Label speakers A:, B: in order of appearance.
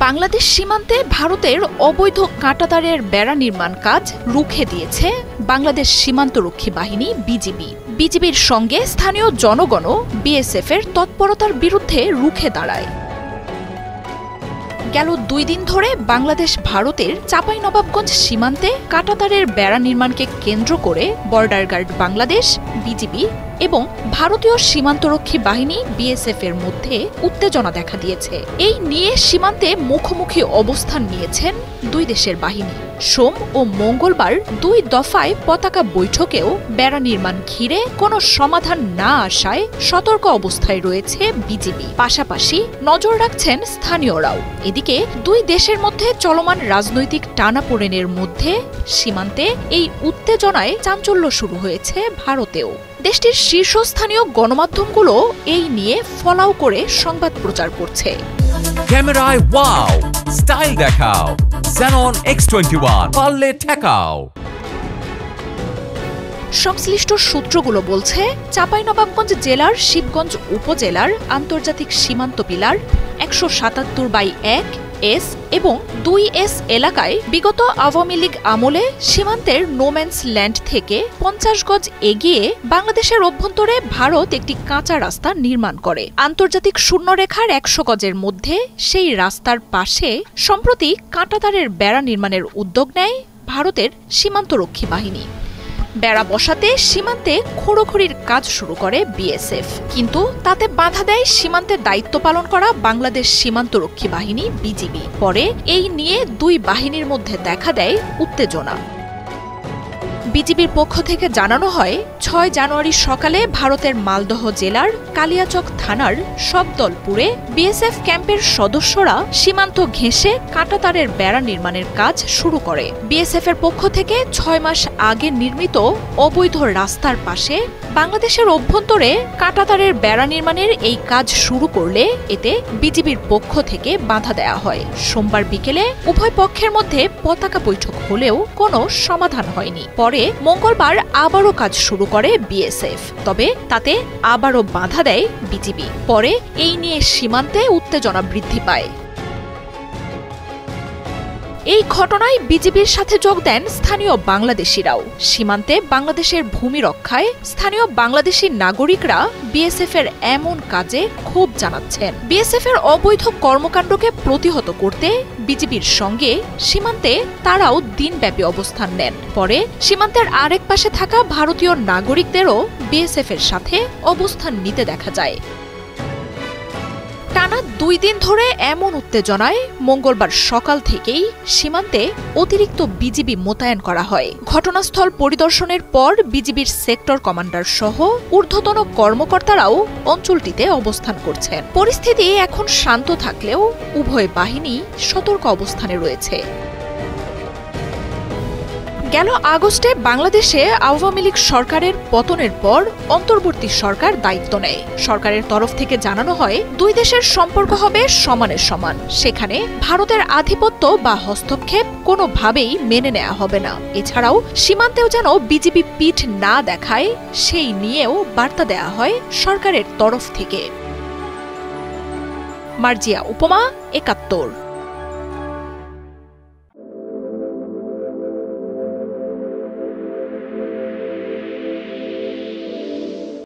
A: বাংলাদেশ সীমান্তে ভারতের অবৈধ কাঁটাতারের বেড়া নির্মাণ কাজ রুখে দিয়েছে বাংলাদেশ সীমান্তরক্ষী বাহিনী বিজিবি। বিজিবির সঙ্গে স্থানীয় জনগণও বিএসএফের তৎপরতার বিরুদ্ধে রুখে দাঁড়ায়। গেল 2 দিন ধরে বাংলাদেশ ভারতের চাঁপাইনবাবগঞ্জ সীমান্তে কাঁটাতারের বেড়া নির্মাণকে কেন্দ্র করে বর্ডার গার্ড বাংলাদেশ, বিজিবি এবং ভারতীয় সীমান্তরক্ষী বাহিনী বিএসএফ এর মধ্যে উত্তেজনা দেখা দিয়েছে। এই নিয়ে সীমান্তে মুখোমুখি অবস্থান নিয়েছেন 2 দেশের বাহিনী। সোম ও মঙ্গলবার 2 দফায় পতাকা বৈঠকেও বেড়া নির্মাণ ঘিরে কোনো সমাধান না আসায় সতর্ক অবস্থায় রয়েছে বিজিবি। পাশাপাশি নজর রাখছেন স্থানীয়রাও। এদিকে 2 দেশের মধ্যে চলমান রাজনৈতিক টানাপোড়েনের মধ্যে সীমান্তে এই উত্তেজনায় চাঞ্চল্য শুরু হয়েছে ভারতেও। দেশটির শীর্ষস্থানীয় গণমাধ্যমগুলো এই নিয়ে ফলাও করে সংবাদ প্রচার করছে।
B: ক্যামেরায় ওয়াও, স্টাইল দেখাও, Xenon X21 পারলে ঠেকাও।
A: সংশ্লিষ্ট সূত্রগুলো বলছে, চাঁপাইনবাবগঞ্জ জেলার শিবগঞ্জ উপজেলার আন্তর্জাতিক সীমান্ত পিলার 177/1 এস এবং 2S এলাকায় বিগত আওয়ামী লীগ আমলে সীমান্তের নোম্যান্স ল্যান্ড থেকে 50 গজ এগিয়ে বাংলাদেশের অভ্যন্তরে ভারত একটি কাঁচা রাস্তা নির্মাণ করে। আন্তর্জাতিক শূন্যরেখার 100 গজের মধ্যে সেই রাস্তার পাশে সম্প্রতি কাঁটাতারের বেড়া নির্মাণের উদ্যোগ নেয় ভারতের সীমান্তরক্ষী বাহিনী। বেড়া বসাতে সীমান্তে খোঁড়োখড়ির কাজ শুরু করে বিএসএফ, কিন্তু তাতে বাধা দেয় সীমান্তে দায়িত্ব পালন করা বাংলাদেশ সীমান্তরক্ষী বাহিনী বিজিবি। পরে এই নিয়ে 2 বাহিনীর মধ্যে দেখা দেয় উত্তেজনা। বিজিবির পক্ষ থেকে জানানো হয়, 6 জানুয়ারি সকালে ভারতের মালদহ জেলার কালিয়াচক থানার সবদলপুরে বিএসএফ ক্যাম্পের সদস্যরা সীমান্ত ঘেঁষে কাঁটাতারের বেড়া নির্মাণের কাজ শুরু করে। বিএসএফ এর পক্ষ থেকে 6 মাস আগে নির্মিত অবৈধ রাস্তার পাশে বাংলাদেশের অভ্যন্তরে কাঁটাতারের বেড়া নির্মাণের এই কাজ শুরু করলে এতে বিজিবির পক্ষ থেকে বাধা দেয়া হয়। সোমবার বিকেলে উভয় পক্ষের মধ্যে পতাকা বৈঠক হলেও কোনো সমাধান হয়নি। পরে মঙ্গলবার আবারও কাজ শুরু করে বিএসএফ, তবে তাতে আবারও বাধা দেয় বিজিবি। পরে এই নিয়ে সীমান্তে উত্তেজনা বৃদ্ধি পায়। এই ঘটনায় বিজিবির সাথে যোগ দেন স্থানীয় বাংলাদেশিরাও। সীমান্তে বাংলাদেশের ভূমি রক্ষায় স্থানীয় বাংলাদেশি নাগরিকরা বিএসএফ এর এমন কাজে ক্ষোভ জানাচ্ছেন। বিএসএফ এর অবৈধ কর্মকাণ্ডকে প্রতিহত করতে বিজিবির সঙ্গে সীমান্তে তারাও দিনব্যাপী অবস্থান নেন। পরে সীমান্তের আরেক পাশে থাকা ভারতীয় নাগরিকদেরও বিএসএফ এর সাথে অবস্থান নিতে দেখা যায়। টানা 2 দিন ধরে এমন উত্তেজনায় মঙ্গলবার সকাল থেকেই সীমান্তে অতিরিক্ত বিজিবি মোতায়েন করা হয়। ঘটনাস্থল পরিদর্শনের পর বিজিবির সেক্টর কমান্ডার সহ ঊর্ধ্বতন কর্মকর্তারাও অঞ্চলটিতে অবস্থান করছেন। পরিস্থিতি এখন শান্ত থাকলেও উভয় বাহিনী সতর্ক অবস্থানে রয়েছে। গেল আগস্টে বাংলাদেশে আওয়ামী লীগ সরকারের পতনের পর অন্তর্বর্তী সরকার দায়িত্ব নেয়। সরকারের তরফ থেকে জানানো হয়, 2 দেশের সম্পর্ক হবে সমানে সমান। সেখানে ভারতের আধিপত্য বা হস্তক্ষেপ কোনোভাবেই মেনে নেওয়া হবে না। এছাড়াও সীমান্তেও যেন বিজিবি পিঠ না দেখায়, সেই নিয়েও বার্তা দেয়া হয় সরকারের তরফ থেকে। মার্জিয়া উপমা, 71।